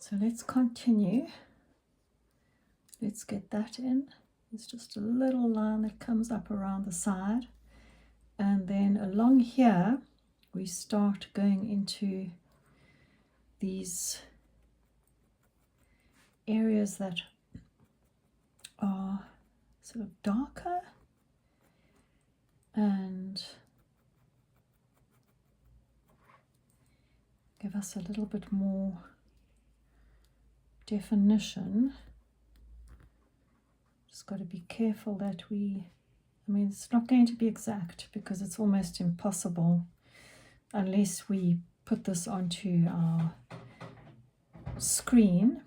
So let's continue. Let's get that in. It's just a little line that comes up around the side, and then along here we start going into these areas that are sort of darker and give us a little bit more definition. Just got to be careful that I mean, it's not going to be exact because it's almost impossible unless we put this onto our screen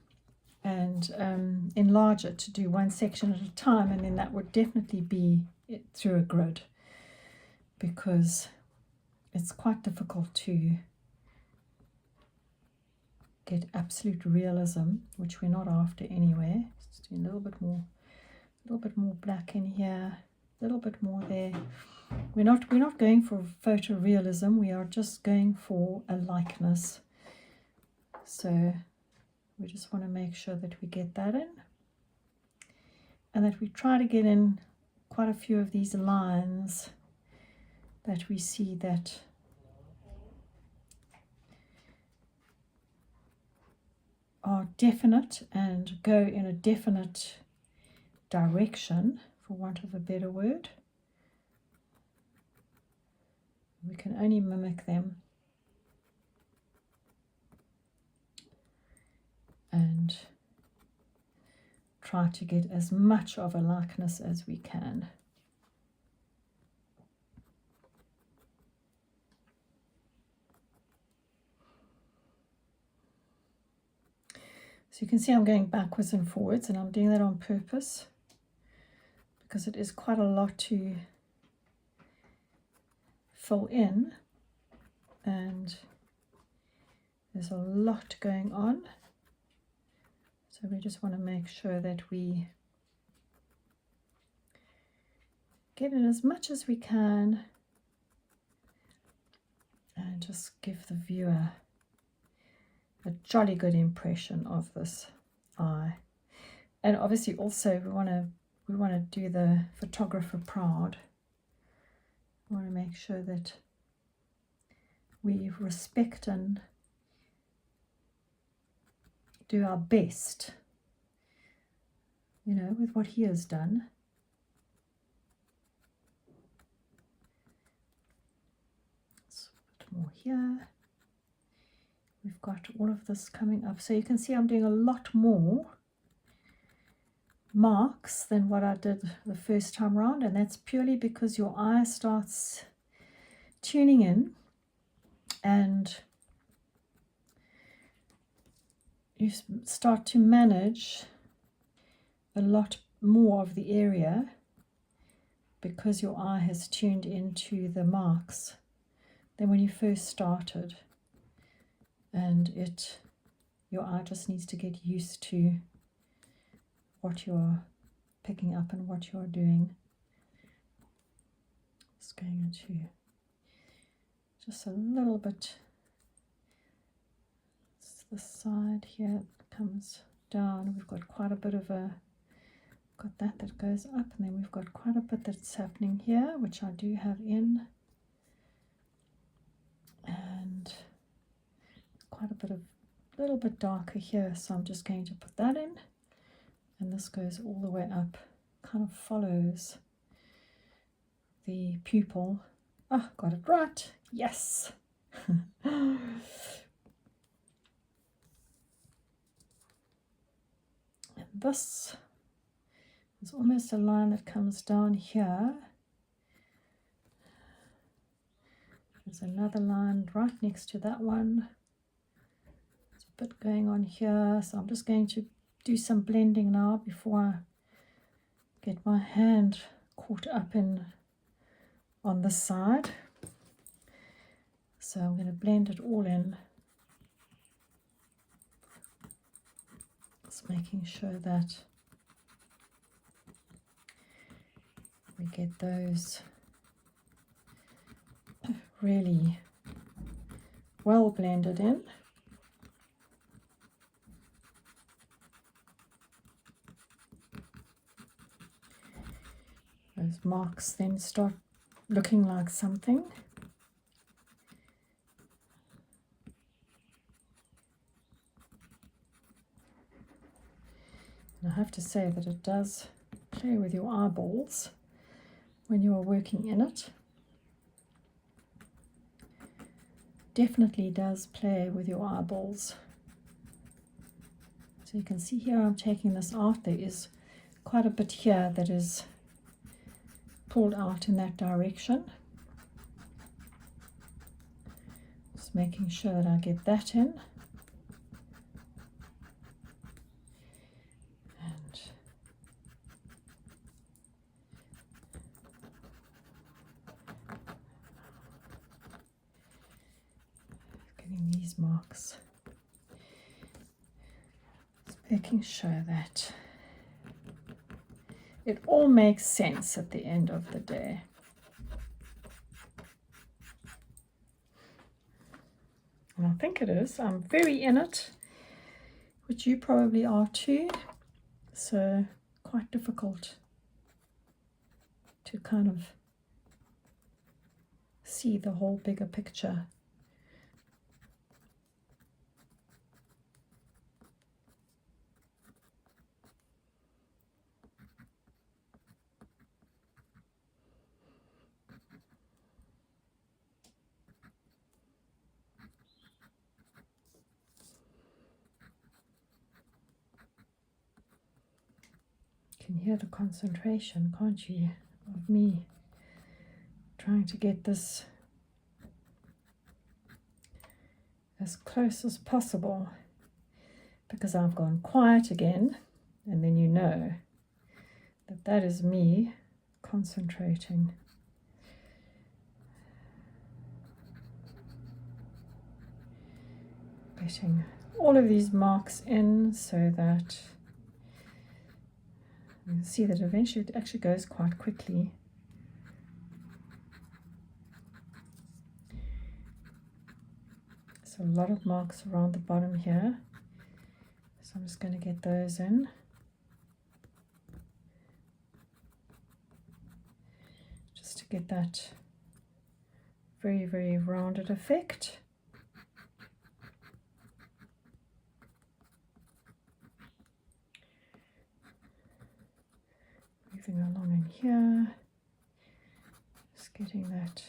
and enlarge it to do one section at a time, and then that would definitely be it through a grid, because it's quite difficult to get absolute realism, which we're not after anyway. Just do a little bit more black in here, a little bit more there. We're not going for photorealism, we are just going for a likeness. So we just want to make sure that we get that in, and that we try to get in quite a few of these lines that we see that are definite and go in a definite direction, for want of a better word. We can only mimic them and try to get as much of a likeness as we can. So you can see I'm going backwards and forwards, and I'm doing that on purpose because it is quite a lot to fill in and there's a lot going on. So we just want to make sure that we get in as much as we can and just give the viewer a jolly good impression of this eye. And obviously also we want to do the photographer proud. We want to make sure that we respect and do our best, you know, with what he has done. Let's put more here. We've got all of this coming up. So you can see I'm doing a lot more marks than what I did the first time around, and that's purely because your eye starts tuning in and you start to manage a lot more of the area because your eye has tuned into the marks than when you first started, and your eye just needs to get used to what you're picking up and what you're doing. Just going into just a little bit. It's the side here that comes down. We've got quite a bit of got that goes up, and then we've got quite a bit that's happening here, which I do have in, and quite a bit of little bit darker here, so I'm just going to put that in, and this goes all the way up, kind of follows the pupil. Ah, got it right, yes. And this is almost a line that comes down here. There's another line right next to that one. There's a bit going on here, so I'm just going to do some blending now before I get my hand caught up in on this side. So I'm going to blend it all in, just making sure that we get those really well blended in. those marks then start looking like something. And I have to say that it does play with your eyeballs when you are working in it. Definitely does play with your eyeballs. So you can see here I'm taking this out. There is quite a bit here that is pulled out in that direction. Just making sure that I get that in. And getting these marks. Just making sure that it all makes sense at the end of the day. And I think it is. I'm very in it, which you probably are too. So quite difficult to kind of see the whole bigger picture. You can hear the concentration, can't you, of me trying to get this as close as possible, because I've gone quiet again, and then you know that that is me concentrating. Getting all of these marks in so that you can see that eventually it actually goes quite quickly. So a lot of marks around the bottom here. So I'm just going to get those in. Just to get that very, very rounded effect. Moving along in here, just getting that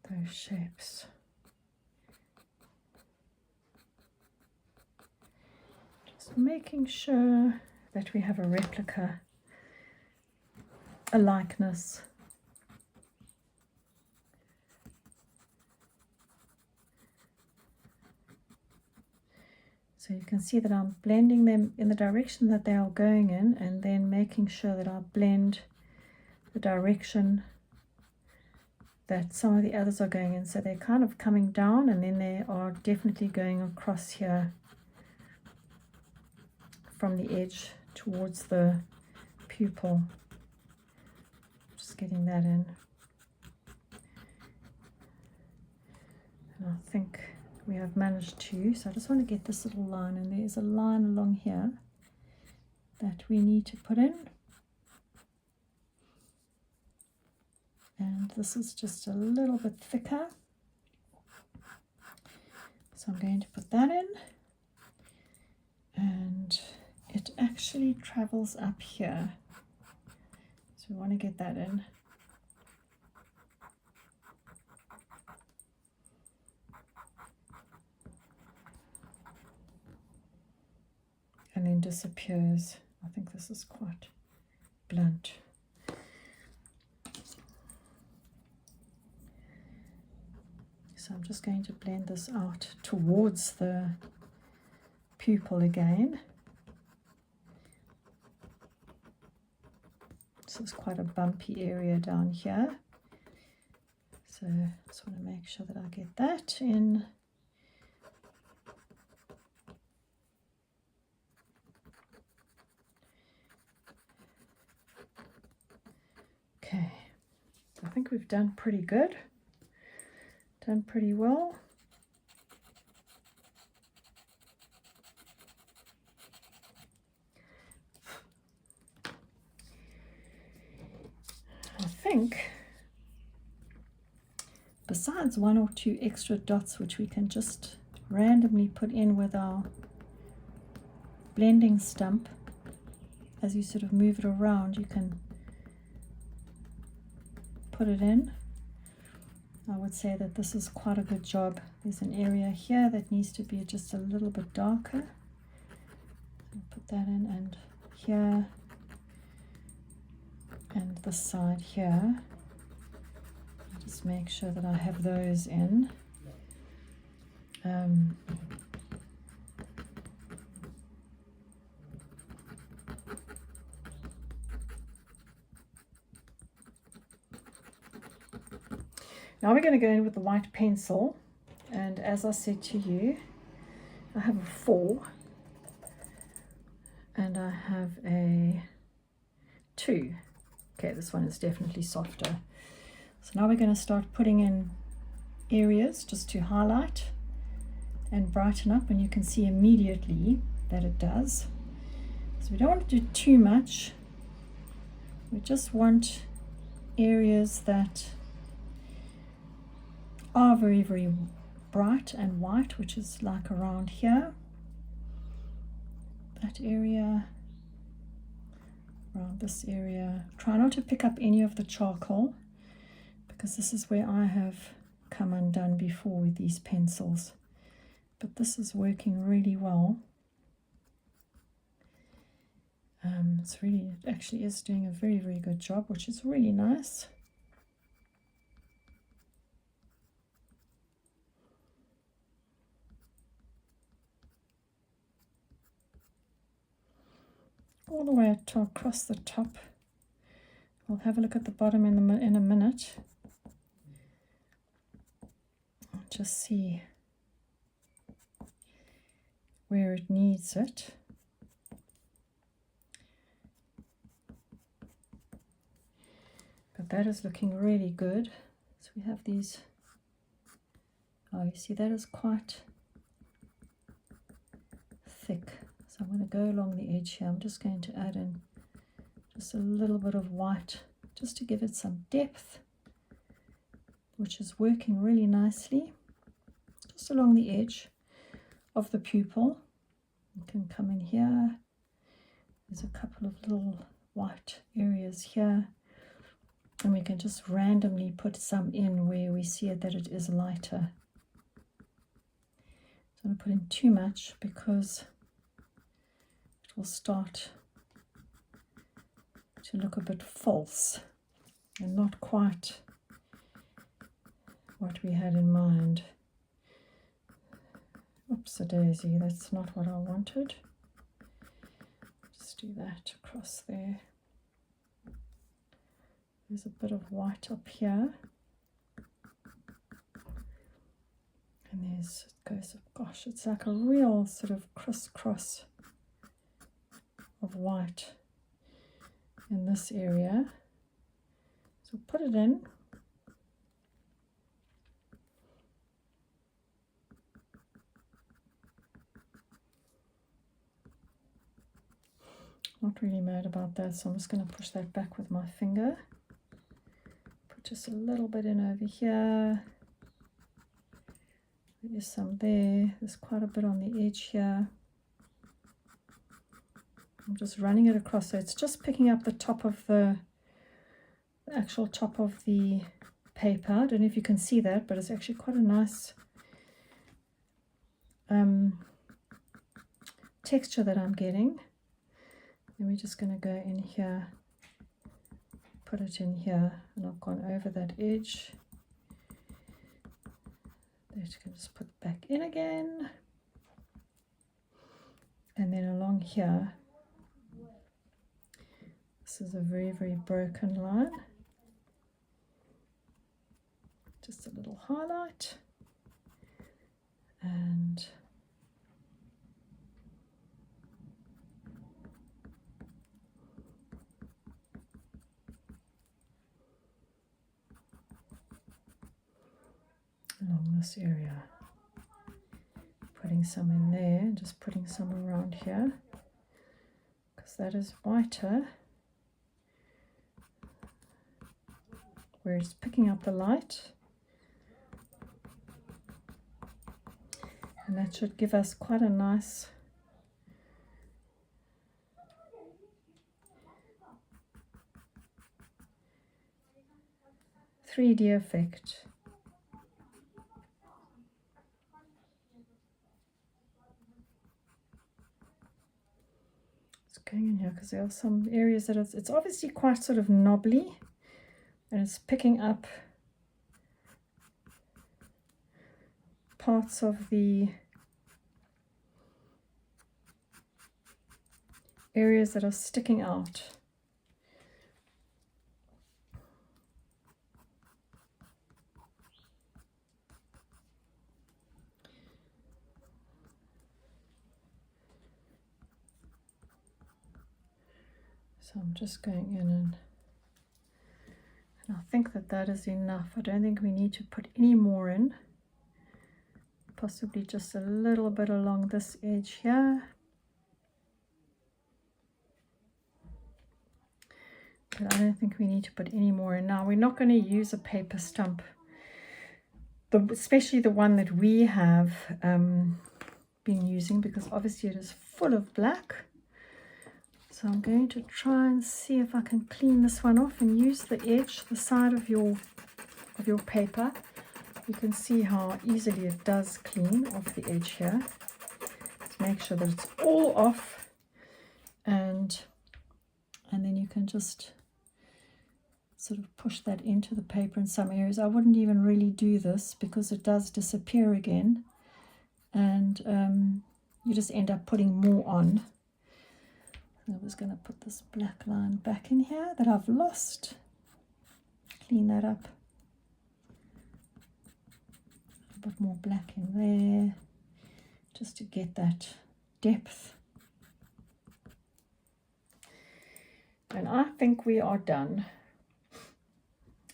those shapes. Just making sure that we have a replica, a likeness. So you can see that I'm blending them in the direction that they are going in, and then making sure that I blend the direction that some of the others are going in. So they're kind of coming down, and then they are definitely going across here from the edge towards the pupil. Just getting that in. And I think we have managed to, so I just want to get this little line, and there's a line along here that we need to put in, and this is just a little bit thicker, so I'm going to put that in, and it actually travels up here, so we want to get that in. And then disappears. I think this is quite blunt. So I'm just going to blend this out towards the pupil again. So it's quite a bumpy area down here. So I just want to make sure that I get that in. Okay, I think we've done pretty good, done pretty well. think, besides 1 or 2 extra dots which we can just randomly put in with our blending stump, as you sort of move it around, you can put it in. I would say that this is quite a good job. There's an area here that needs to be just a little bit darker. I'll put that in, and here, and this side here. Just make sure that I have those in. Now we're going to go in with the white pencil, and as I said to you, I have a 4 and I have a 2. Okay, this one is definitely softer. So now we're going to start putting in areas just to highlight and brighten up, and you can see immediately that it does. So we don't want to do too much. We just want areas that are very, very bright and white, which is like around here, that area, around this area. Try not to pick up any of the charcoal, because this is where I have come undone before with these pencils, but this is working really well. It actually is doing a very, very good job, which is really nice. All the way across the top. I'll have a look at the bottom in a minute. I'll just see where it needs it. But that is looking really good. So we have these, oh, you see that is quite thick. So I'm going to go along the edge here. I'm just going to add in just a little bit of white just to give it some depth, which is working really nicely. Just along the edge of the pupil. You can come in here. There's a couple of little white areas here. And we can just randomly put some in where we see it that it is lighter. So I'm going to put in too much because will start to look a bit false and not quite what we had in mind. Oops, a daisy, that's not what I wanted. Just do that across there. There's a bit of white up here. And there's, it goes, gosh, it's like a real sort of crisscross of white in this area. So put it in. Not really mad about that, so I'm just going to push that back with my finger. Put just a little bit in over here. There's some there. There's quite a bit on the edge here. I'm just running it across, so it's just picking up the top of the actual top of the paper. I don't know if you can see that, but it's actually quite a nice texture that I'm getting. And we're just going to go in here, put it in here, and I've gone over that edge. That you can just put back in again. And then along here, this is a very, very broken line. Just a little highlight. And along this area, putting some in there and just putting some around here, because that is whiter where it's picking up the light. And that should give us quite a nice ,3D effect. It's going in here because there are some areas that it's obviously quite sort of knobbly, and it's picking up parts of the areas that are sticking out. So I'm just going in and I think that that is enough. I don't think we need to put any more in. Possibly just a little bit along this edge here. But I don't think we need to put any more in. Now, we're not going to use a paper stump, especially the one that we have been using, because obviously it is full of black. So I'm going to try and see if I can clean this one off and use the edge, the side of your paper. You can see how easily it does clean off the edge here. Let's make sure that it's all off, and then you can just sort of push that into the paper in some areas. I wouldn't even really do this because it does disappear again, and you just end up putting more on. I was going to put this black line back in here that I've lost. Clean that up. A bit more black in there, just to get that depth. And I think we are done.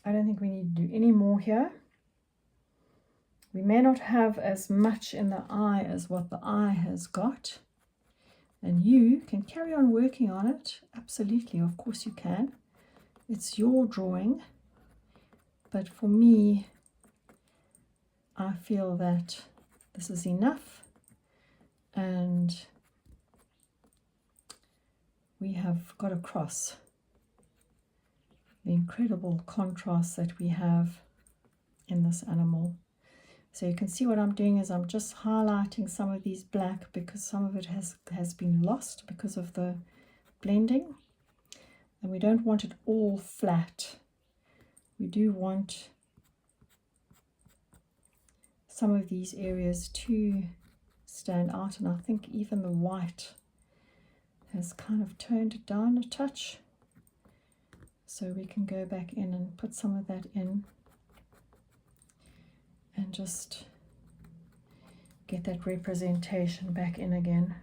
I don't think we need to do any more here. We may not have as much in the eye as what the eye has got. And you can carry on working on it. Absolutely, of course you can. It's your drawing. But for me, I feel that this is enough. And we have got across the incredible contrast that we have in this animal. So you can see what I'm doing is I'm just highlighting some of these black because some of it has been lost because of the blending. And we don't want it all flat. We do want some of these areas to stand out, and I think even the white has kind of toned it down a touch. So we can go back in and put some of that in and just get that representation back in again.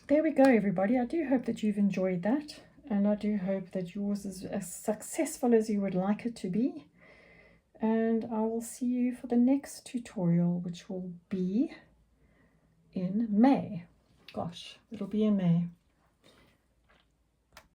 There we go, everybody. I do hope that you've enjoyed that, and I do hope that yours is as successful as you would like it to be. And I will see you for the next tutorial, which will be in May. Gosh, it'll be in May.